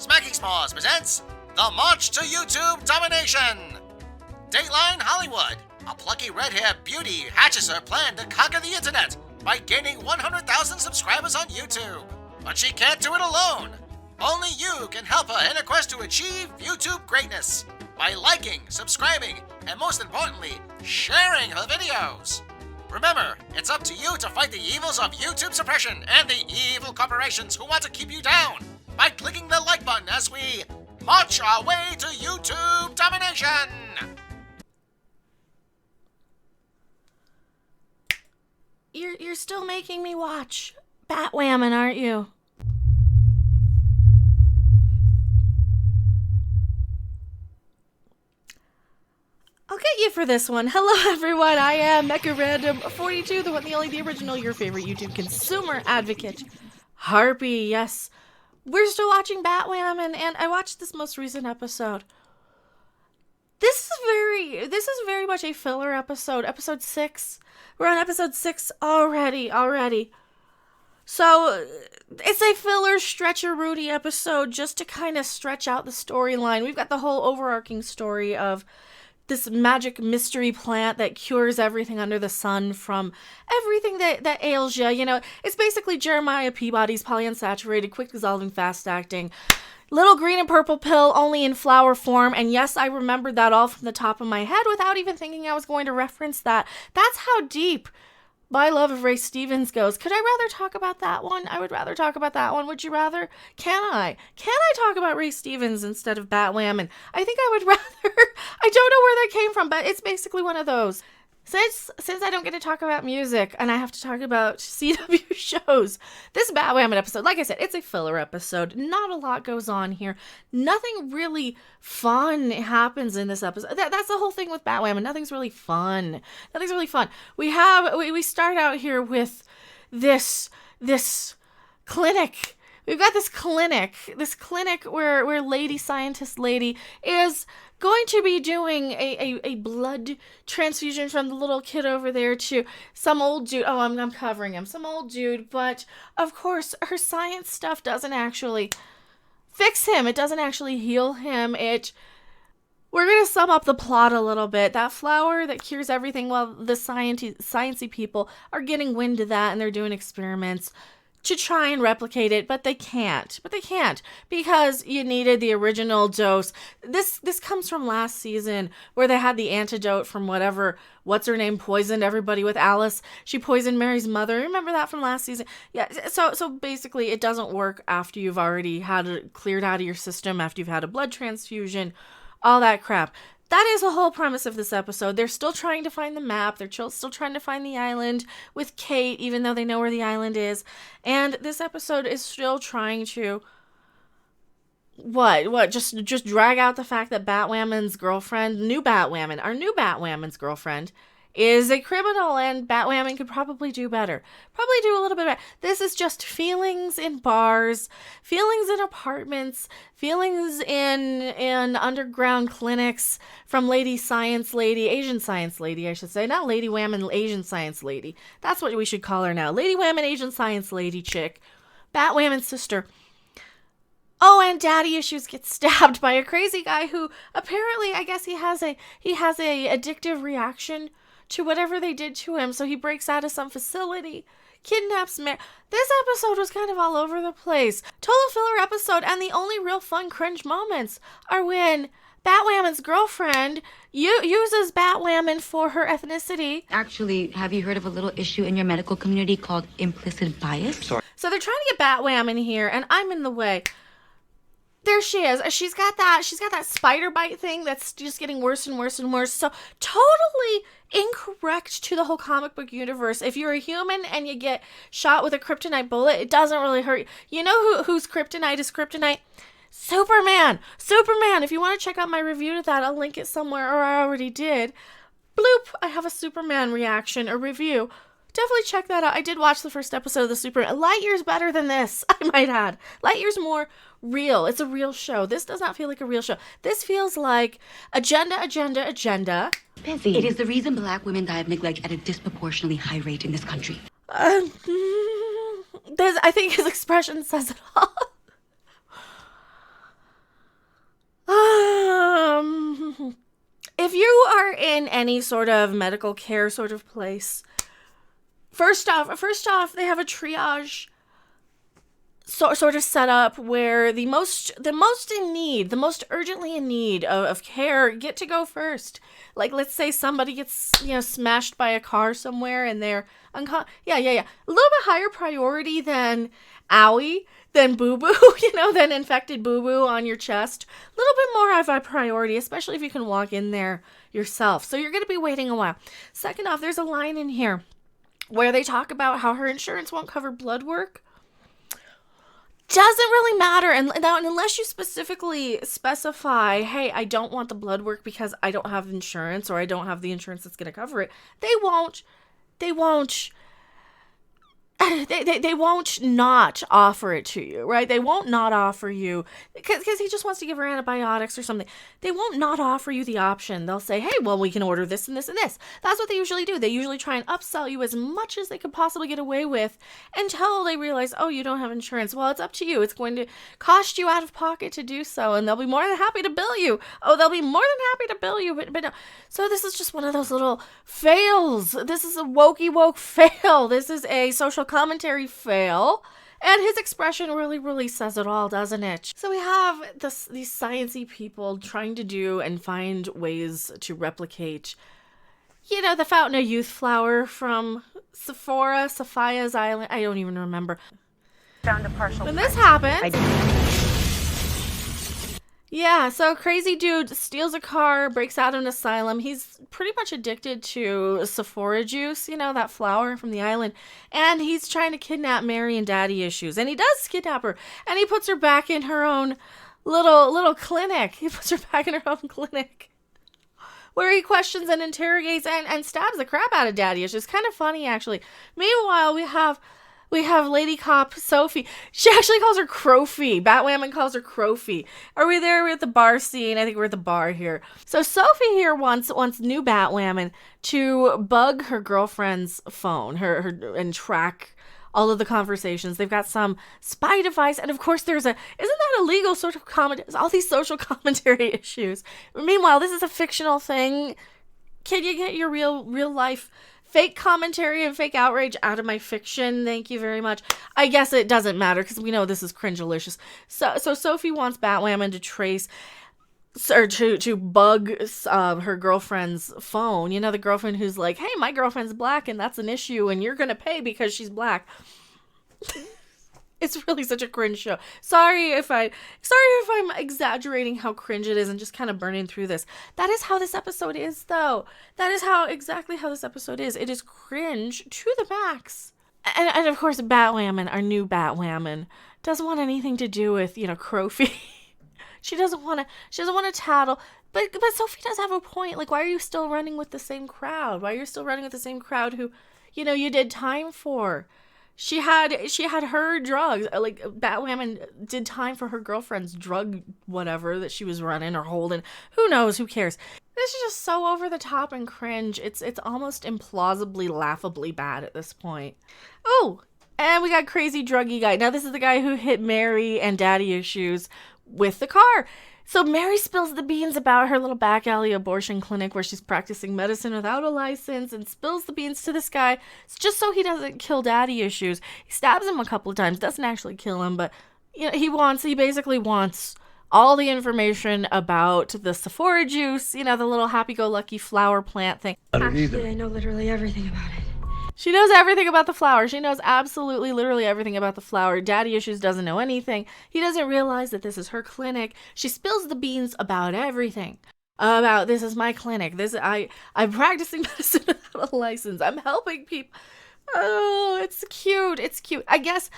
Smacking S'mores presents The March to YouTube Domination. Dateline Hollywood. A plucky red-haired beauty hatches her plan to conquer the internet by gaining 100,000 subscribers on YouTube. But she can't do it alone. Only you can help her in her quest to achieve YouTube greatness by liking, subscribing, and most importantly, sharing her videos. Remember, it's up to you to fight the evils of YouTube suppression and the evil corporations who want to keep you down by clicking the like button as we march our way to YouTube domination. You're still making me watch Batwoman, aren't you? I'll get you for this one. Hello, everyone. I am Mecha Random 42, the one, the only, the original, your favorite YouTube consumer advocate, Harpy. Yes, we're still watching Batwoman, and I watched this most recent episode. This is very much a filler episode. Episode 6. We're on episode 6 already. So, it's a filler stretcher-roody episode just to kind of stretch out the storyline. We've got the whole overarching story of this magic mystery plant that cures everything under the sun from everything that ails you. You know, it's basically Jeremiah Peabody's polyunsaturated, quick-dissolving, fast-acting little green and purple pill, only in flower form. And yes, I remembered that all from the top of my head without even thinking I was going to reference that. That's how deep my love of Ray Stevens goes. Could I rather talk about that one? I would rather talk about that one. Would you rather? Can I talk about Ray Stevens instead of Batwoman? I think I would rather. I don't know where that came from, but it's basically one of those. Since I don't get to talk about music and I have to talk about CW shows, this Batwoman episode, like I said, it's a filler episode. Not a lot goes on here. Nothing really fun happens in this episode. That's the whole thing with Batwoman. Nothing's really fun. We start out here with this clinic. We've got this clinic where Lady Scientist Lady is going to be doing a blood transfusion from the little kid over there to some old dude. Oh, I'm covering him. Some old dude. But, of course, her science stuff doesn't actually fix him. It doesn't actually heal him. We're going to sum up the plot a little bit. That flower that cures everything, well, the sciencey people are getting wind of that, and they're doing experiments to try and replicate it, but they can't. Because you needed the original dose. This comes from last season, where they had the antidote from what's-her-name poisoned everybody with Alice. She poisoned Mary's mother. Remember that from last season? Yeah, so basically it doesn't work after you've already had it cleared out of your system, after you've had a blood transfusion, all that crap. That is the whole premise of this episode. They're still trying to find the map. They're still trying to find the island with Kate, even though they know where the island is. And this episode is still trying to just drag out the fact that Batwoman's girlfriend, our new Batwoman's girlfriend, is a criminal, and Batwoman could probably do better. Probably do a little bit better. This is just feelings in bars, feelings in apartments, feelings in underground clinics from Lady Science Lady, Asian Science Lady, I should say. Not Lady Whammon, Asian Science Lady. That's what we should call her now. Lady Whammon, Asian Science Lady chick. Batwoman's sister. Oh, and daddy issues gets stabbed by a crazy guy who apparently, I guess he has a addictive reaction to whatever they did to him, so he breaks out of some facility, kidnaps Mary. This episode was kind of all over the place. Total filler episode, and the only real fun cringe moments are when Batwoman's girlfriend uses Batwoman for her ethnicity. Actually, have you heard of a little issue in your medical community called implicit bias? Sorry. So they're trying to get Batwoman here, and I'm in the way. There she is. She's got that spider bite thing that's just getting worse and worse and worse. So totally incorrect to the whole comic book universe. If you're a human and you get shot with a kryptonite bullet, it doesn't really hurt you. You know whose kryptonite is kryptonite? Superman. If you want to check out my review to that, I'll link it somewhere, or I already did. Bloop. I have a Superman reaction, a review. Definitely check that out. I did watch the first episode of the Superman. Light years better than this, I might add. Light years more real. It's a real show. This does not feel like a real show. This feels like agenda. Busy. It is the reason black women die of neglect at a disproportionately high rate in this country. I think his expression says it all. if you are in any sort of medical care sort of place, first off, they have a triage sort of set up where the most in need, the most urgently in need of care get to go first. Like, let's say somebody gets, smashed by a car somewhere and they're a little bit higher priority than owie, than boo-boo, than infected boo-boo on your chest. A little bit more of a priority, especially if you can walk in there yourself. So you're going to be waiting a while. Second off, there's a line in here where they talk about how her insurance won't cover blood work. Doesn't really matter, and now unless you specifically specify, hey, I don't want the blood work because I don't have insurance, or I don't have the insurance that's going to cover it, they won't not offer it to you, right? They won't not offer you, because he just wants to give her antibiotics or something. They won't not offer you the option. They'll say, hey, well, we can order this and this and this. That's what they usually do. They usually try and upsell you as much as they could possibly get away with until they realize, oh, you don't have insurance. Well, it's up to you. It's going to cost you out of pocket to do so, and they'll be more than happy to bill you. Oh, they'll be more than happy to bill you, but no. So this is just one of those little fails. This is a woke fail. This is a social commentary fail, and his expression really says it all, doesn't it? So we have these sciencey people trying to do and find ways to replicate, the Fountain of Youth flower from Sophia's Island. I don't even remember. Found a partial. When this happens, yeah, so crazy dude steals a car, breaks out of an asylum. He's pretty much addicted to Sephora juice, that flower from the island. And he's trying to kidnap Mary and daddy issues. And he does kidnap her. And he puts her back in her own little clinic. He puts her back in her own clinic, where he questions and interrogates and stabs the crap out of daddy issues. Kind of funny, actually. Meanwhile, we have Lady Cop Sophie. She actually calls her Crofie. Batwoman calls her Crofie. Are we there? We're at the bar scene. I think we're at the bar here. So Sophie here wants new Batwoman to bug her girlfriend's phone, her and track all of the conversations. They've got some spy device, and of course isn't that illegal sort of commentary? All these social commentary issues. Meanwhile, this is a fictional thing. Can you get your real life fake commentary and fake outrage out of my fiction? Thank you very much. I guess it doesn't matter because we know this is cringe-alicious. So Sophie wants Batwoman to trace or to bug her girlfriend's phone. The girlfriend who's like, hey, my girlfriend's black and that's an issue and you're gonna pay because she's black. It's really such a cringe show. Sorry if I'm exaggerating how cringe it is and just kind of burning through this. That is how this episode is, though. That is exactly how this episode is. It is cringe to the max. And of course, Batwoman, our new Batwoman, doesn't want anything to do with, Crofie. She doesn't want to tattle. But Sophie does have a point. Like, why are you still running with the same crowd? Why are you still running with the same crowd who, you did time for? She had her drugs. Like, Batwoman did time for her girlfriend's drug whatever that she was running or holding. Who knows? Who cares? This is just so over the top and cringe. It's almost implausibly, laughably bad at this point. Oh, and we got crazy druggy guy. Now this is the guy who hit Mary and daddy issues with the car. So Mary spills the beans about her little back alley abortion clinic where she's practicing medicine without a license, and spills the beans to this guy just so he doesn't kill daddy issues. He stabs him a couple of times, doesn't actually kill him, but he basically wants all the information about the Sephora juice, the little happy-go-lucky flower plant thing. Actually, I know literally everything about it. She knows everything about the flower. She knows absolutely, literally everything about the flower. Daddy Issues doesn't know anything. He doesn't realize that this is her clinic. She spills the beans about everything. About, this is my clinic. I'm practicing medicine without a license. I'm helping people. Oh, it's cute. It's cute. I guess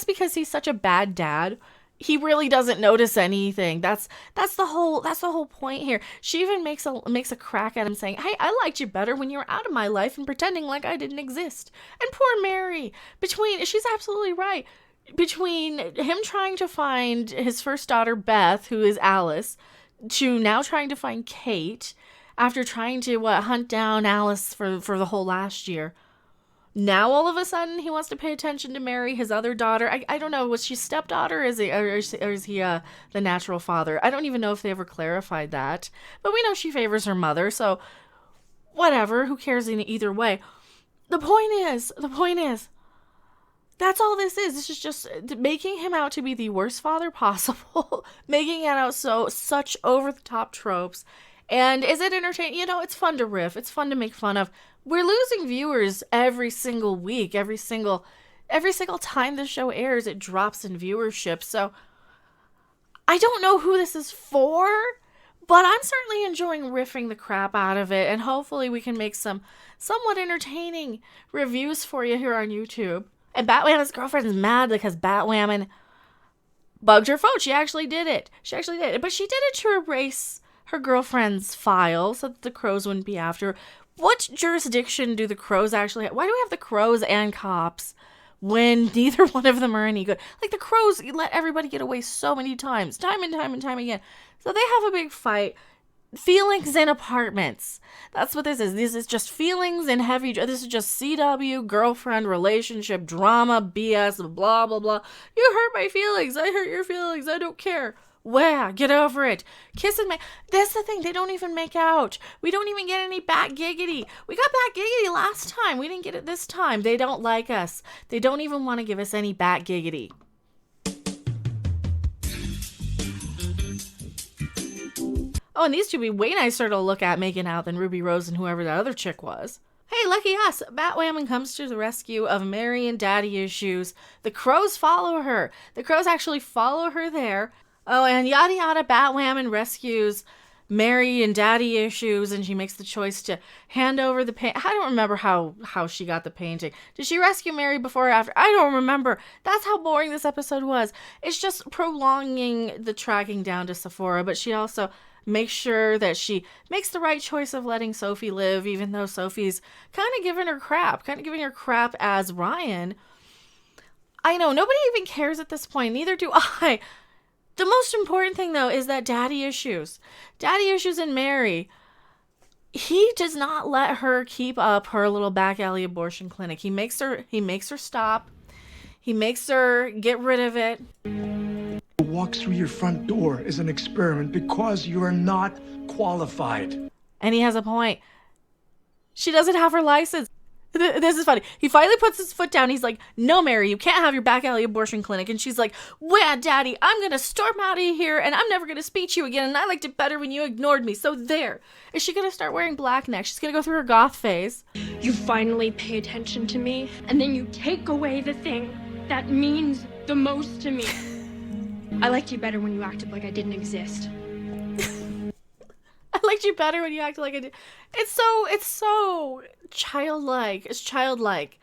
because he's such a bad dad, he really doesn't notice anything. That's the whole point here. She even makes a crack at him saying, hey, I liked you better when you were out of my life and pretending like I didn't exist. And poor Mary, she's absolutely right. Between him trying to find his first daughter, Beth, who is Alice, to now trying to find Kate, after trying to hunt down Alice for the whole last year. now all of a sudden he wants to pay attention to Mary, his other daughter. I don't know, was she stepdaughter, or is he the natural father? I don't even know if they ever clarified that. But we know she favors her mother, so whatever, who cares in either way. The point is, that's all this is. This is just making him out to be the worst father possible, making it out such over-the-top tropes. And is it entertaining? You know, it's fun to riff. It's fun to make fun of. We're losing viewers every single week. Every single time the show airs, it drops in viewership. So I don't know who this is for, but I'm certainly enjoying riffing the crap out of it. And hopefully we can make some somewhat entertaining reviews for you here on YouTube. And Batwoman's girlfriend's mad because Batwoman bugged her phone. She actually did it. But she did it to erase her girlfriend's file so that the crows wouldn't be after her. What jurisdiction do the crows actually have? Why do we have the crows and cops when neither one of them are any good? Like, the crows let everybody get away so many times, time and time again. So they have a big fight. Feelings in apartments. That's what this is. This is just feelings and heavy. This is just CW, girlfriend, relationship, drama, BS, blah, blah, blah. You hurt my feelings. I hurt your feelings. I don't care. Wah, get over it. Kiss and make. That's the thing. They don't even make out. We don't even get any bat giggity. We got bat giggity last time. We didn't get it this time. They don't like us. They don't even want to give us any bat giggity. Oh, and these two be way nicer to look at making out than Ruby Rose and whoever that other chick was. Hey, lucky us. Batwoman comes to the rescue of Mary and Daddy Issues. The crows follow her. The crows actually follow her there. Oh, and yada yada, Batwoman rescues Mary and Daddy Issues, and she makes the choice to hand over the paint. I don't remember how she got the painting. Did she rescue Mary before or after? I don't remember. That's how boring this episode was. It's just prolonging the tracking down to Sephora, but she also makes sure that she makes the right choice of letting Sophie live, even though Sophie's kind of giving her crap as Ryan. I know, nobody even cares at this point. Neither do I. The most important thing, though, is that Daddy Issues and Mary, he does not let her keep up her little back alley abortion clinic. He makes her stop. He makes her get rid of it. Walk through your front door is an experiment because you are not qualified. And he has a point. She doesn't have her license. This is funny. He finally puts his foot down. He's like, no, Mary, you can't have your back alley abortion clinic. And she's like, well, Daddy, I'm going to storm out of here and I'm never going to speak to you again. And I liked it better when you ignored me. So there. Is she going to start wearing black next? She's going to go through her goth phase. You finally pay attention to me, and then you take away the thing that means the most to me. I liked you better when you acted like I didn't exist. I liked you better when you acted like I did. It's so childlike. It's childlike.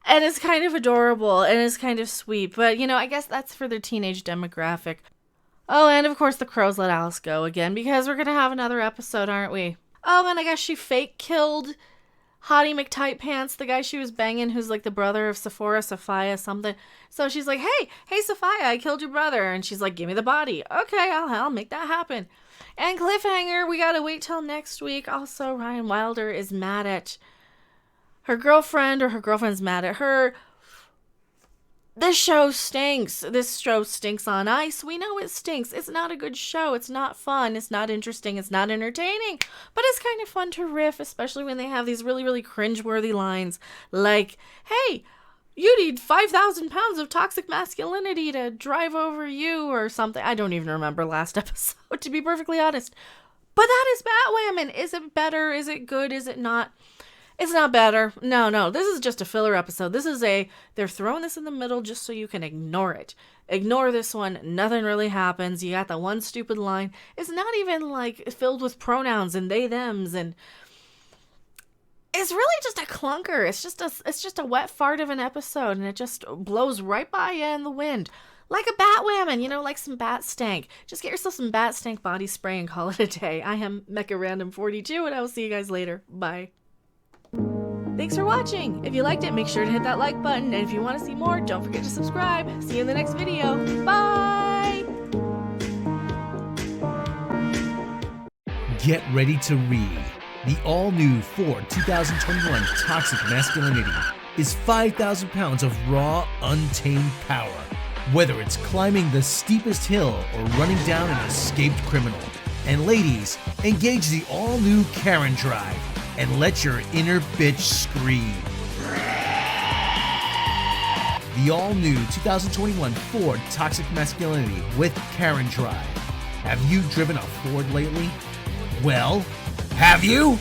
And it's kind of adorable and it's kind of sweet. But, you know, I guess that's for their teenage demographic. Oh, and of course the crows let Alice go again because we're going to have another episode, aren't we? Oh, and I guess she fake killed Hottie McTight Pants, the guy she was banging, who's like the brother of Sophia something. So she's like, hey, Sophia, I killed your brother. And she's like, give me the body. Okay, I'll make that happen. And Cliffhanger, we gotta wait till next week. Also, Ryan Wilder is mad at her girlfriend, or her girlfriend's mad at her. This show stinks. This show stinks on ice. We know it stinks. It's not a good show. It's not fun. It's not interesting. It's not entertaining. But it's kind of fun to riff, especially when they have these really, really cringeworthy lines like, hey, you need 5,000 pounds of toxic masculinity to drive over you, or something. I don't even remember last episode, to be perfectly honest. But that is Batwoman. Is it better? Is it good? Is it not? It's not better. No. This is just a filler episode. They're throwing this in the middle just so you can ignore it. Ignore this one. Nothing really happens. You got that one stupid line. It's not even like filled with pronouns and they, thems, and it's really just a clunker. It's just a wet fart of an episode, and it just blows right by you in the wind. Like a Batwoman, you know, like some bat stank. Just get yourself some bat stank body spray and call it a day. I am Mecha Random 42, and I will see you guys later. Bye. Thanks for watching. If you liked it, make sure to hit that like button. And if you want to see more, don't forget to subscribe. See you in the next video. Bye! Get ready to read the all-new Ford 2021 Toxic Masculinity, is 5,000 pounds of raw, untamed power. Whether it's climbing the steepest hill or running down an escaped criminal. And ladies, engage the all-new Karen Drive and let your inner bitch scream. The all-new 2021 Ford Toxic Masculinity with Karen Drive. Have you driven a Ford lately? Well, have you?